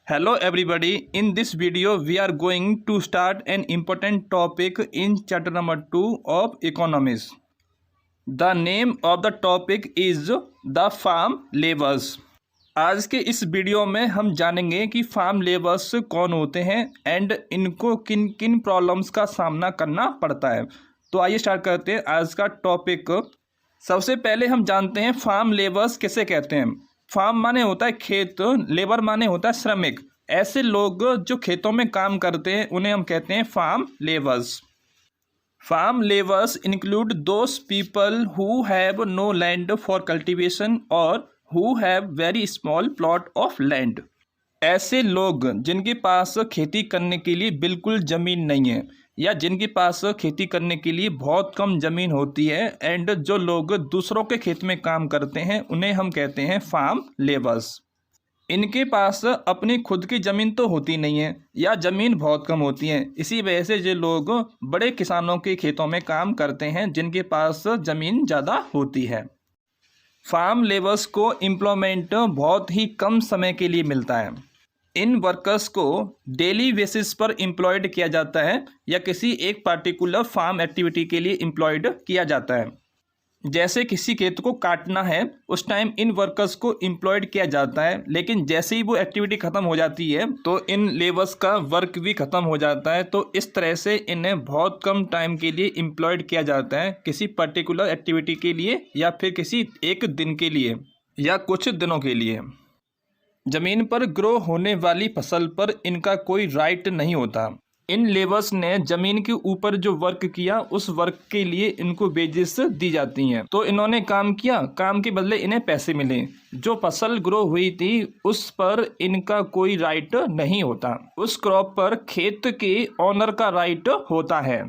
Hello everybody, in this video we are going to start an important topic in chapter number 2 of economics. The name of the topic is the farm laborers. आज के इस video में हम जानेंगे कि farm labours कौन होते हैं एंड इनको किन किन प्रॉब्लम्स का सामना करना पड़ता है। तो आइए स्टार्ट करते हैं आज का टॉपिक। सबसे पहले हम जानते हैं फार्म लेबर्स किसे कहते हैं। फार्म माने होता है खेत, लेबर माने होता है श्रमिक। ऐसे लोग जो खेतों में काम करते हैं उन्हें हम कहते हैं farm labours. Farm labours include those people who have no land for cultivation और who have very small plot of land. ऐसे लोग जिनके पास खेती करने के लिए बिल्कुल ज़मीन नहीं है या जिनके पास खेती करने के लिए बहुत कम ज़मीन होती है एंड जो लोग दूसरों के खेत में काम करते हैं उन्हें हम कहते हैं फार्म लेबर्स। इनके पास अपनी खुद की ज़मीन तो होती नहीं है या ज़मीन बहुत कम होती है, इसी वजह से जो लोग बड़े किसानों के खेतों में काम करते हैं जिनके पास ज़मीन ज़्यादा होती है। फार्म लेबर्स को एम्प्लॉयमेंट बहुत ही कम समय के लिए मिलता है। इन वर्कर्स को डेली बेसिस पर एम्प्लॉयड किया जाता है या किसी एक पार्टिकुलर फार्म एक्टिविटी के लिए एम्प्लॉयड किया जाता है। जैसे किसी खेत को काटना है उस टाइम इन वर्कर्स को एम्प्लॉयड किया जाता है, लेकिन जैसे ही वो एक्टिविटी ख़त्म हो जाती है तो इन लेबर्स का वर्क भी ख़त्म हो जाता है। तो इस तरह से इन्हें बहुत कम टाइम के लिए एम्प्लॉयड किया जाता है किसी पर्टिकुलर एक्टिविटी के लिए या फिर किसी एक दिन के लिए या कुछ दिनों के लिए। ज़मीन पर ग्रो होने वाली फसल पर इनका कोई राइट नहीं होता। इन लेबर्स ने ज़मीन के ऊपर जो वर्क किया उस वर्क के लिए इनको वेजेस दी जाती हैं। तो इन्होंने काम किया, काम के बदले इन्हें पैसे मिले। जो फसल ग्रो हुई थी उस पर इनका कोई राइट नहीं होता, उस क्रॉप पर खेत के ऑनर का राइट होता है।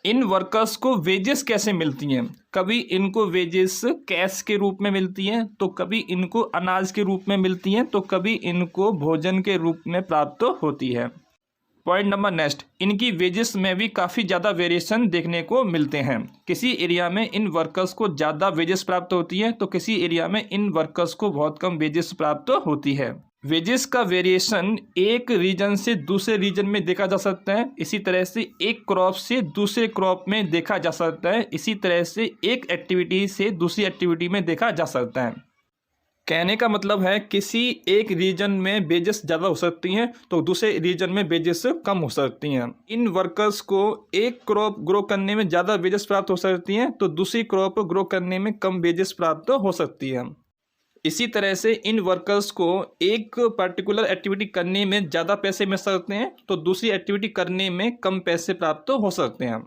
इन वर्कर्स को वेजेस कैसे मिलती हैं? कभी इनको वेजेस कैश के रूप में मिलती हैं, तो कभी इनको अनाज के रूप में मिलती हैं, तो कभी इनको भोजन के रूप में प्राप्त होती है। पॉइंट नंबर नेक्स्ट, इनकी वेजेस में भी काफ़ी ज़्यादा वेरिएशन देखने को मिलते हैं। किसी एरिया में इन वर्कर्स को ज़्यादा वेजेस प्राप्त होती है तो किसी एरिया में इन वर्कर्स को बहुत कम वेजेस प्राप्त होती है। वेजेस का वेरिएशन एक रीजन से दूसरे रीजन में देखा जा सकता है, इसी तरह से एक क्रॉप से दूसरे क्रॉप में देखा जा सकता है, इसी तरह से एक एक्टिविटी से दूसरी एक्टिविटी में देखा जा सकता है। कहने का मतलब है किसी एक रीजन में वेजेस ज़्यादा हो सकती हैं तो दूसरे रीजन में वेजेस कम हो सकती हैं। इन वर्कर्स को एक क्रॉप ग्रो करने में ज़्यादा वेजेस प्राप्त हो सकती हैं तो दूसरी क्रॉप ग्रो करने में कम वेजेस प्राप्त हो सकती है। इसी तरह से इन वर्कर्स को एक पर्टिकुलर एक्टिविटी करने में ज़्यादा पैसे मिल सकते हैं तो दूसरी एक्टिविटी करने में कम पैसे प्राप्त हो सकते हैं।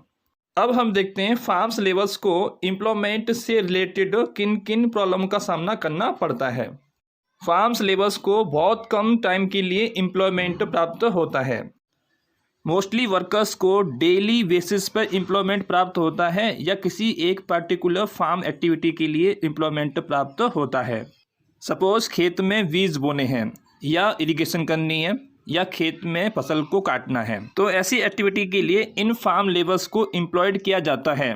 अब हम देखते हैं फार्म्स लेबर्स को एम्प्लॉयमेंट से रिलेटेड किन किन प्रॉब्लम का सामना करना पड़ता है। फार्म्स लेबर्स को बहुत कम टाइम के लिए एम्प्लॉयमेंट प्राप्त होता है। मोस्टली वर्कर्स को डेली बेसिस पर एम्प्लॉयमेंट प्राप्त होता है या किसी एक पर्टिकुलर फार्म एक्टिविटी के लिए एम्प्लॉयमेंट प्राप्त होता है। सपोज खेत में बीज बोने हैं या इरिगेशन करनी है या खेत में फसल को काटना है, तो ऐसी एक्टिविटी के लिए इन फार्म लेबर्स को एम्प्लॉयड किया जाता है,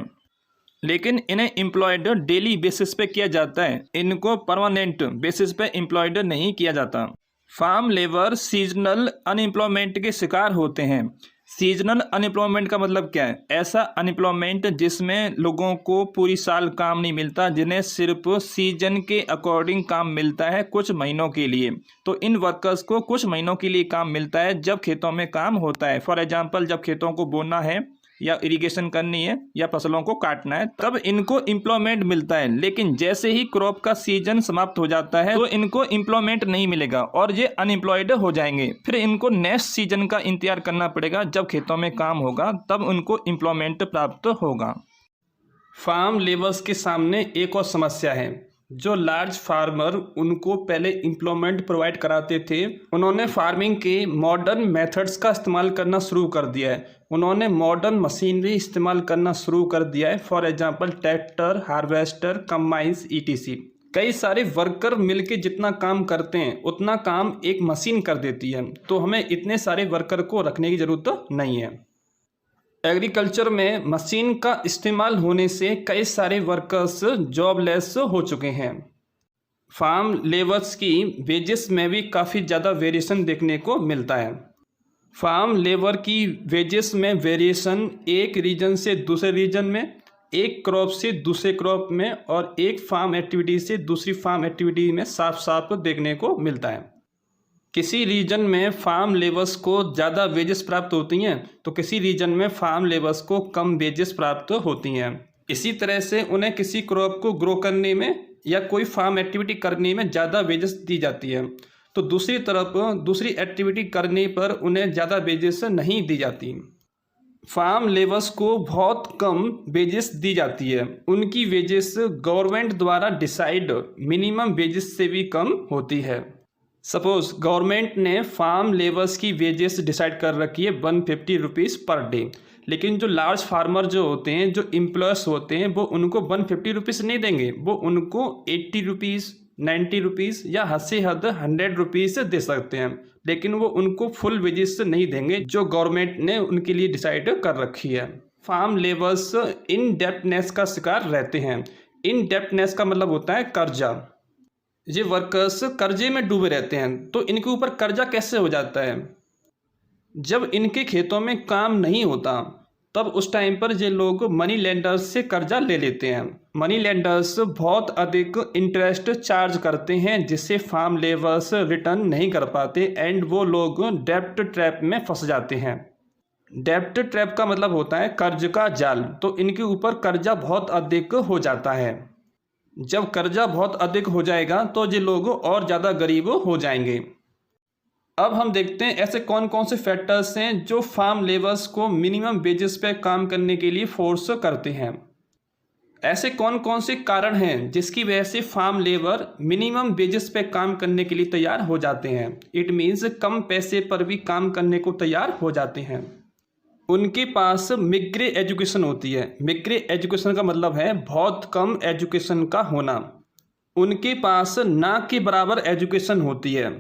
लेकिन इन्हें एम्प्लॉयड डेली बेसिस पे किया जाता है, इनको परमानेंट बेसिस पे एम्प्लॉयड नहीं किया जाता। फार्म लेबर सीजनल अनएम्प्लॉयमेंट के शिकार होते हैं। सीजनल अनएम्प्लॉयमेंट का मतलब क्या है? ऐसा अनएम्प्लॉयमेंट जिसमें लोगों को पूरी साल काम नहीं मिलता, जिन्हें सिर्फ सीजन के अकॉर्डिंग काम मिलता है कुछ महीनों के लिए। तो इन वर्कर्स को कुछ महीनों के लिए काम मिलता है जब खेतों में काम होता है। फॉर एग्जांपल, जब खेतों को बोना है या इरिगेशन करनी है या फसलों को काटना है तब इनको एम्प्लॉयमेंट मिलता है, लेकिन जैसे ही क्रॉप का सीजन समाप्त हो जाता है तो इनको एम्प्लॉयमेंट नहीं मिलेगा और ये अनएम्प्लॉयड हो जाएंगे। फिर इनको नेक्स्ट सीजन का इंतजार करना पड़ेगा, जब खेतों में काम होगा तब उनको एम्प्लॉयमेंट प्राप्त होगा। फार्म लेबर्स के सामने एक और समस्या है। जो लार्ज फार्मर उनको पहले एम्प्लॉयमेंट प्रोवाइड कराते थे, उन्होंने फार्मिंग के मॉडर्न मेथड्स का इस्तेमाल करना शुरू कर दिया है। उन्होंने मॉडर्न मशीनरी इस्तेमाल करना शुरू कर दिया है। For example tractor, harvester, combines ETC। कई सारे वर्कर मिलके जितना काम करते हैं उतना काम एक मशीन कर देती है, तो हमें इतने सारे वर्कर को रखने की ज़रूरत नहीं है। एग्रीकल्चर में मशीन का इस्तेमाल होने से कई सारे वर्कर्स जॉबलेस हो चुके हैं। फार्म लेबर्स की वेजेस में भी काफ़ी ज़्यादा वेरिएशन देखने को मिलता है। फार्म लेबर की वेजेस में वेरिएशन एक रीजन से दूसरे रीजन में, एक क्रॉप से दूसरे क्रॉप में और एक फार्म एक्टिविटी से दूसरी फार्म एक्टिविटी में साफ साफ देखने को मिलता है। किसी रीजन में फार्म लेबर्स को ज़्यादा वेजेस प्राप्त होती हैं तो किसी रीजन में फार्म लेबर्स को कम वेजेस प्राप्त होती हैं। इसी तरह से उन्हें किसी क्रॉप को ग्रो करने में या कोई फार्म एक्टिविटी करने में ज़्यादा वेजेस दी जाती है, तो दूसरी तरफ दूसरी एक्टिविटी करने पर उन्हें ज़्यादा वेजेस नहीं दी जाती। फार्म लेबर्स को बहुत कम वेजेस दी जाती है। उनकी वेजेस गवर्नमेंट द्वारा डिसाइड मिनिमम वेजेस से भी कम होती है। सपोज गवर्नमेंट ने फार्म लेबर्स की वेजेस डिसाइड कर रखी है 150 रुपीज़ पर डे, लेकिन जो लार्ज फार्मर जो होते हैं, जो एम्प्लॉयर्स होते हैं, वो उनको 150 रुपीज़ नहीं देंगे, वो उनको 80 रुपीज़, 90 रुपीज़ या हद से हद 100 रुपीज़ दे सकते हैं, लेकिन वो उनको फुल वेजेस नहीं देंगे जो गवर्नमेंट ने उनके लिए डिसाइड कर रखी है। फार्म लेबर्स इन डेप्टनेस का शिकार रहते हैं। इन डेप्टनेस का मतलब होता है कर्जा। ये वर्कर्स कर्जे में डूबे रहते हैं। तो इनके ऊपर कर्जा कैसे हो जाता है? जब इनके खेतों में काम नहीं होता तब उस टाइम पर ये लोग मनी लेंडर्स से कर्जा ले लेते हैं। मनी लेंडर्स बहुत अधिक इंटरेस्ट चार्ज करते हैं जिससे फार्म लेबर्स रिटर्न नहीं कर पाते एंड वो लोग डेब्ट ट्रैप में फंस जाते हैं। डेब्ट ट्रैप का मतलब होता है कर्ज का जाल। तो इनके ऊपर कर्जा बहुत अधिक हो जाता है। जब कर्जा बहुत अधिक हो जाएगा तो ये लोग और ज़्यादा गरीब हो जाएंगे। अब हम देखते हैं ऐसे कौन कौन से फैक्टर्स हैं जो फार्म लेबर्स को मिनिमम वेजेस पे काम करने के लिए फोर्स करते हैं। ऐसे कौन कौन से कारण हैं जिसकी वजह से फार्म लेबर मिनिमम वेजेस पे काम करने के लिए तैयार हो जाते हैं। इट मीन्स कम पैसे पर भी काम करने को तैयार हो जाते हैं। उनके पास मिग्रे एजुकेशन होती है। मिग्रे एजुकेशन का मतलब है बहुत कम एजुकेशन का होना। उनके पास ना के बराबर एजुकेशन होती है।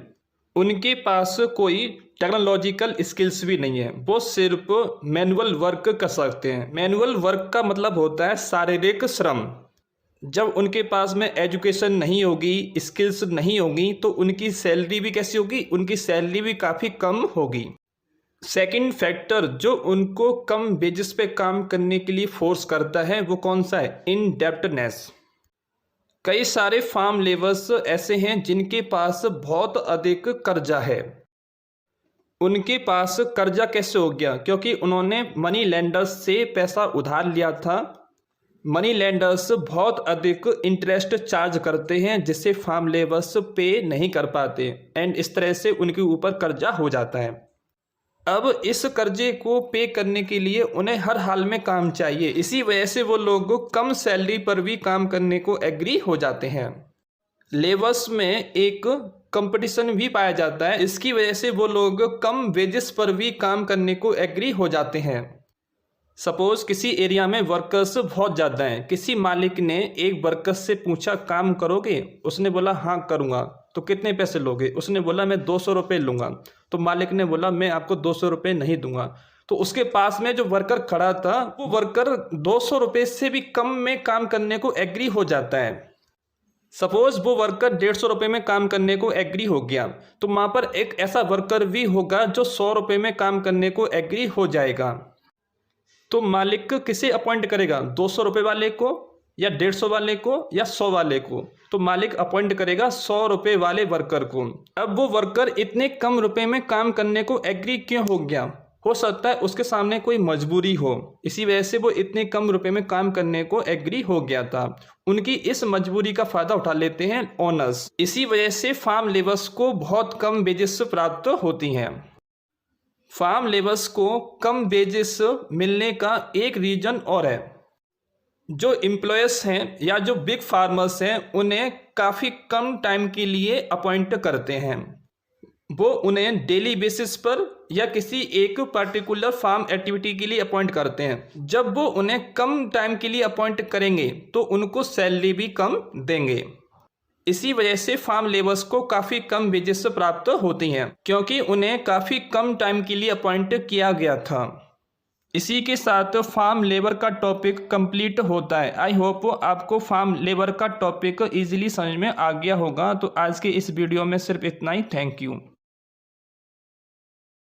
उनके पास कोई टेक्नोलॉजिकल स्किल्स भी नहीं है। वो सिर्फ मैनुअल वर्क कर सकते हैं। मैनुअल वर्क का मतलब होता है शारीरिक श्रम। जब उनके पास में एजुकेशन नहीं होगी, स्किल्स नहीं होगी, तो उनकी सैलरी भी कैसी होगी? उनकी सैलरी भी काफ़ी कम होगी। सेकंड फैक्टर जो उनको कम वेजेस पे काम करने के लिए फोर्स करता है वो कौन सा है? इनडेप्टनेस। कई सारे फार्म लेबर्स ऐसे हैं जिनके पास बहुत अधिक कर्जा है। उनके पास कर्जा कैसे हो गया? क्योंकि उन्होंने मनी लेंडर्स से पैसा उधार लिया था। मनी लेंडर्स बहुत अधिक इंटरेस्ट चार्ज करते हैं जिससे फार्म लेबर्स पे नहीं कर पाते एंड इस तरह से उनके ऊपर कर्जा हो जाता है। अब इस कर्जे को पे करने के लिए उन्हें हर हाल में काम चाहिए। इसी वजह से वो लोग कम सैलरी पर भी काम करने को एग्री हो जाते हैं। लेबर्स में एक कंपटीशन भी पाया जाता है। इसकी वजह से वो लोग कम वेजेस पर भी काम करने को एग्री हो जाते हैं। सपोज किसी एरिया में वर्कर्स बहुत ज़्यादा हैं। किसी मालिक ने एक वर्कर से पूछा काम करोगे? उसने बोला हाँ करूँगा। तो कितने पैसे लोगे? उसने बोला मैं 200 रुपये लूँगा। तो मालिक ने बोला मैं आपको 200 रुपये नहीं दूंगा। तो उसके पास में जो वर्कर खड़ा था वो वर्कर 200 रुपये से भी कम में काम करने को एग्री हो जाता है। सपोज वो वर्कर 150 रुपये में काम करने को एग्री हो गया तो वहाँ पर एक ऐसा वर्कर भी होगा जो 100 रुपये में काम करने को एग्री हो जाएगा। तो मालिक किसे अपॉइंट करेगा? 200 रुपये वाले को या 150 वाले को या 100 वाले को? तो मालिक अपॉइंट करेगा 100 रुपये वाले वर्कर को। अब वो वर्कर इतने कम रुपए में काम करने को एग्री क्यों हो गया? हो सकता है उसके सामने कोई मजबूरी हो, इसी वजह से वो इतने कम रुपए में काम करने को एग्री हो गया था। उनकी इस मजबूरी का फायदा उठा लेते हैं ओनर्स। इसी वजह से फार्म लेबर्स को बहुत कम वेजेस प्राप्त होती हैं। फार्म लेबर्स को कम वेजेस मिलने का एक रीजन और है। जो एम्प्लॉयर्स हैं या जो बिग फार्मर्स हैं उन्हें काफ़ी कम टाइम के लिए अपॉइंट करते हैं। वो उन्हें डेली बेसिस पर या किसी एक पर्टिकुलर फार्म एक्टिविटी के लिए अपॉइंट करते हैं। जब वो उन्हें कम टाइम के लिए अपॉइंट करेंगे तो उनको सैलरी भी कम देंगे। इसी वजह से फार्म लेबर्स को काफ़ी कम वेजेस प्राप्त होती हैं क्योंकि उन्हें काफ़ी कम टाइम के लिए अपॉइंट किया गया था। इसी के साथ फार्म लेबर का टॉपिक कंप्लीट होता है। आई होप आपको फार्म लेबर का टॉपिक इजीली समझ में आ गया होगा। तो आज के इस वीडियो में सिर्फ इतना ही। Thank you.